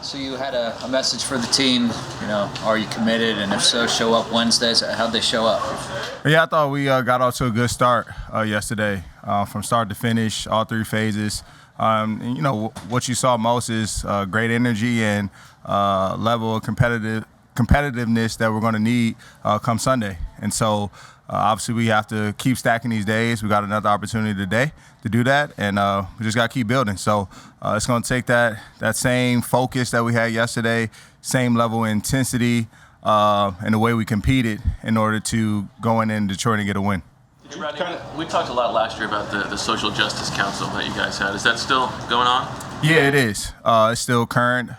So you had a message for the team, are you committed? And if so, show up Wednesdays. How'd they show up? Yeah, I thought we got off to a good start yesterday. From start to finish, all three phases. And, what you saw most is great energy and level of competitiveness that we're going to need come Sunday. And so obviously we have to keep stacking these days. We got another opportunity today to do that, and we just got to keep building. So it's going to take that same focus that we had yesterday, same level of intensity, and the way we competed in order to go in Detroit and get a win. We talked a lot last year about the Social Justice Council that you guys had. Is that still going on? Yeah, it is. It's still current.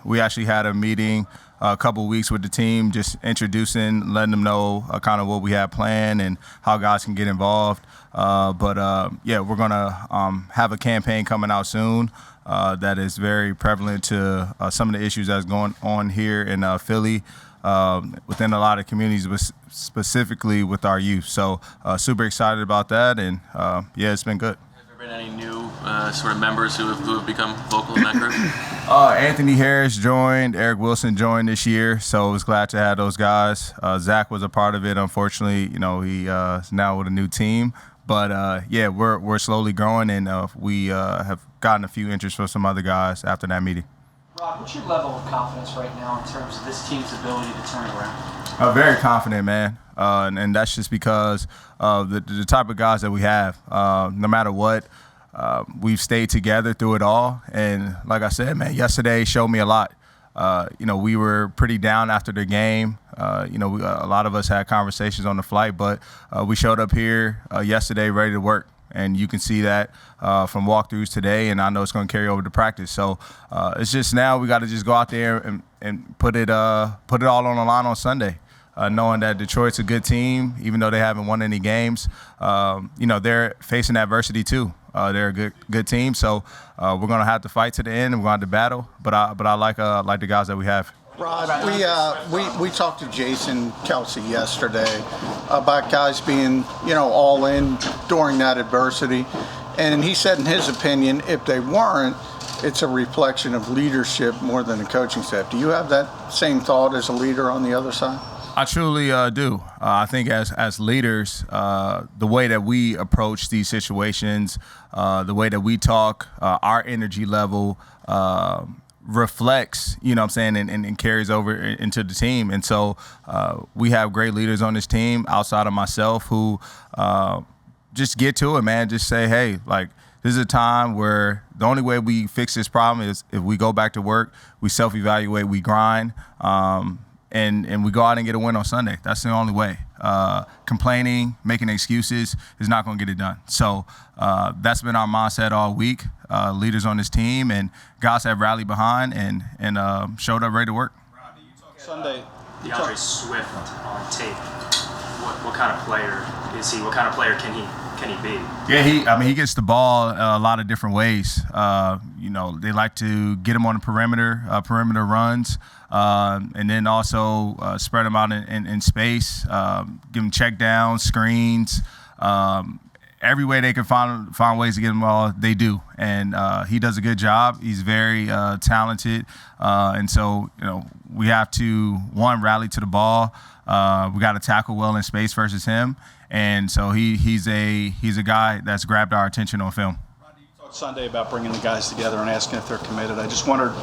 We actually had a meeting a couple of weeks with the team, just introducing, letting them know kind of what we have planned and how guys can get involved. But we're going to have a campaign coming out soon that is very prevalent to some of the issues that's going on here in Philly, within a lot of communities, but specifically with our youth. So super excited about that, and it's been good. Have there been any new sort of members who have become vocal in that group? Anthony Harris joined, Eric Wilson joined this year, so I was glad to have those guys. Zach was a part of it. Unfortunately, he is now with a new team. But we're slowly growing, and we have gotten a few interests from some other guys after that meeting. Rod, what's your level of confidence right now in terms of this team's ability to turn around? Very confident, man. And that's just because of the type of guys that we have. No matter what, we've stayed together through it all. And like I said, man, yesterday showed me a lot. We were pretty down after the game. A lot of us had conversations on the flight, but we showed up here yesterday ready to work. And you can see that from walkthroughs today, and I know it's going to carry over to practice. So it's just now we got to just go out there and put it all on the line on Sunday, knowing that Detroit's a good team, even though they haven't won any games. They're facing adversity too. They're a good team, so we're going to have to fight to the end, and we're going to have to battle. But I like the guys that we have. Rod, we talked to Jason Kelsey yesterday about guys being, all in during that adversity. And he said in his opinion, if they weren't, it's a reflection of leadership more than the coaching staff. Do you have that same thought as a leader on the other side? I truly do. I think as leaders, the way that we approach these situations, the way that we talk, our energy level, reflects, and carries over into the team. And so we have great leaders on this team outside of myself who just get to it, man. Just say, hey, this is a time where the only way we fix this problem is if we go back to work, we self-evaluate, we grind, and we go out and get a win on Sunday. That's the only way. Complaining, making excuses is not going to get it done. So that's been our mindset all week. Leaders on this team and guys have rallied behind and showed up ready to work. Rodney, you talk Sunday. DeAndre Swift on tape. What kind of player is he? What kind of player can he be? Yeah, he gets the ball a lot of different ways. They like to get him on the perimeter runs, and then also spread him out in space, give him check downs, screens. Every way they can find ways to get him ball, they do. And he does a good job. He's very talented. And so, we have to, one, rally to the ball. We got to tackle well in space versus him. And so he's a guy that's grabbed our attention on film. Rodney, you talked Sunday about bringing the guys together and asking if they're committed. I just wondered,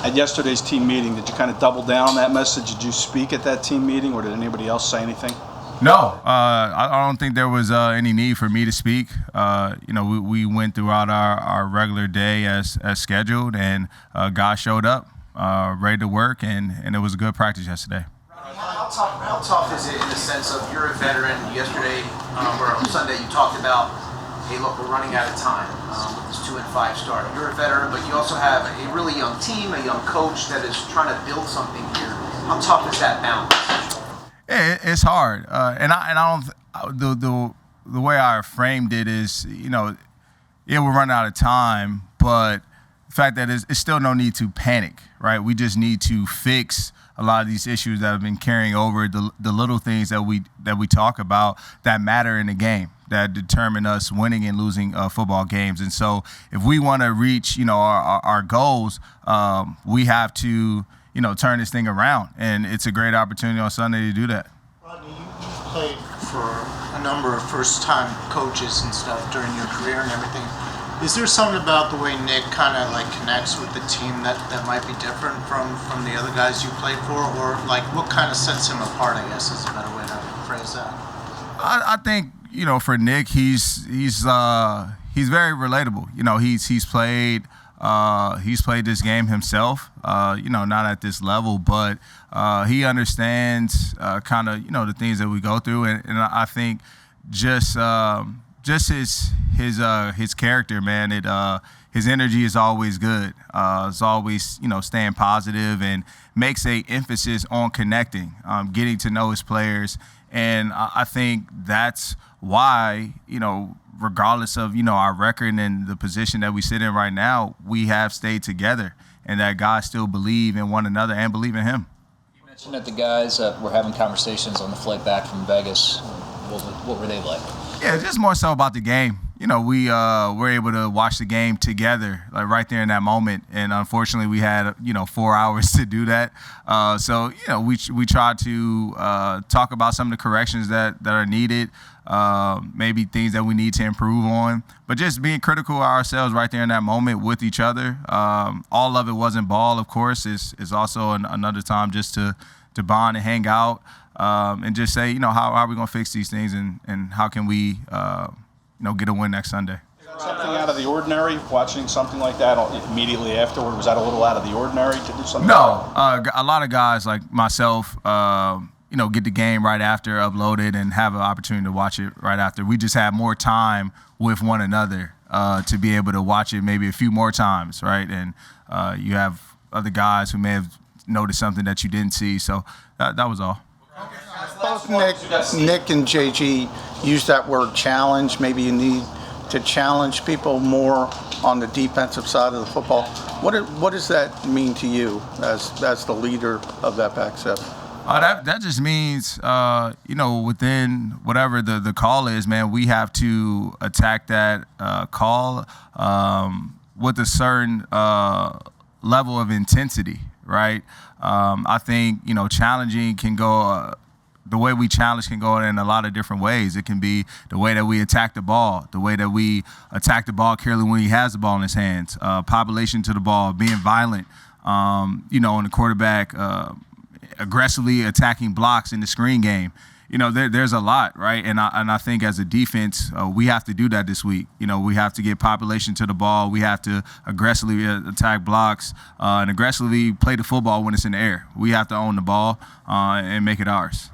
at yesterday's team meeting, did you kind of double down on that message? Did you speak at that team meeting, or did anybody else say anything? No, I don't think there was any need for me to speak. We went throughout our regular day as scheduled, and guys showed up ready to work, and it was a good practice yesterday. How tough is it in the sense of you're a veteran? Yesterday or on Sunday you talked about, hey, look, we're running out of time with this 2-5 start. You're a veteran, but you also have a really young team, a young coach that is trying to build something here. How tough is that balance? Yeah, it's hard, and I don't. The way I framed it is, we're running out of time, but the fact that it's still no need to panic, right? We just need to fix a lot of these issues that have been carrying over, the little things that we talk about that matter in the game, that determine us winning and losing football games. And so if we want to reach, our goals, we have to, turn this thing around. And it's a great opportunity on Sunday to do that. Rodney, you played for a number of first-time coaches and stuff during your career and everything. Is there something about the way Nick kind of like connects with the team that might be different from the other guys you played for, or like what kind of sets him apart? I guess is a better way to phrase that. I think for Nick, he's very relatable. He's played this game himself. Not at this level, but he understands kind of the things that we go through, and I think just his character, man. His energy is always good. It's always staying positive and makes a emphasis on connecting, getting to know his players, and I think that's why regardless of our record and the position that we sit in right now, we have stayed together, and that guys still believe in one another and believe in him. You mentioned that the guys were having conversations on the flight back from Vegas. What were they like? Yeah, just more so about the game. We were able to watch the game together, like right there in that moment. And unfortunately, we had 4 hours to do that. So we tried to talk about some of the corrections that are needed, maybe things that we need to improve on. But just being critical of ourselves right there in that moment with each other. All of it wasn't ball, of course. It's also another time just to bond and hang out. And just say, how are we going to fix these things, and how can we, get a win next Sunday? Something out of the ordinary, watching something like that immediately afterward, was that a little out of the ordinary to do something? No, a lot of guys like myself, get the game right after, upload it, and have an opportunity to watch it right after. We just have more time with one another to be able to watch it maybe a few more times, right? And you have other guys who may have noticed something that you didn't see, so that was all. Both Nick and JG use that word challenge. Maybe you need to challenge people more on the defensive side of the football. What does that mean to you as the leader of that back seven? That just means, within whatever the call is, man, we have to attack that call with a certain level of intensity, right? I think, challenging can go the way we challenge can go in a lot of different ways. It can be the way that we attack the ball, the way that we attack the ball carefully when he has the ball in his hands, population to the ball, being violent, and the quarterback aggressively attacking blocks in the screen game. There's a lot, right? And I think as a defense, we have to do that this week. We have to get population to the ball. We have to aggressively attack blocks and aggressively play the football when it's in the air. We have to own the ball and make it ours.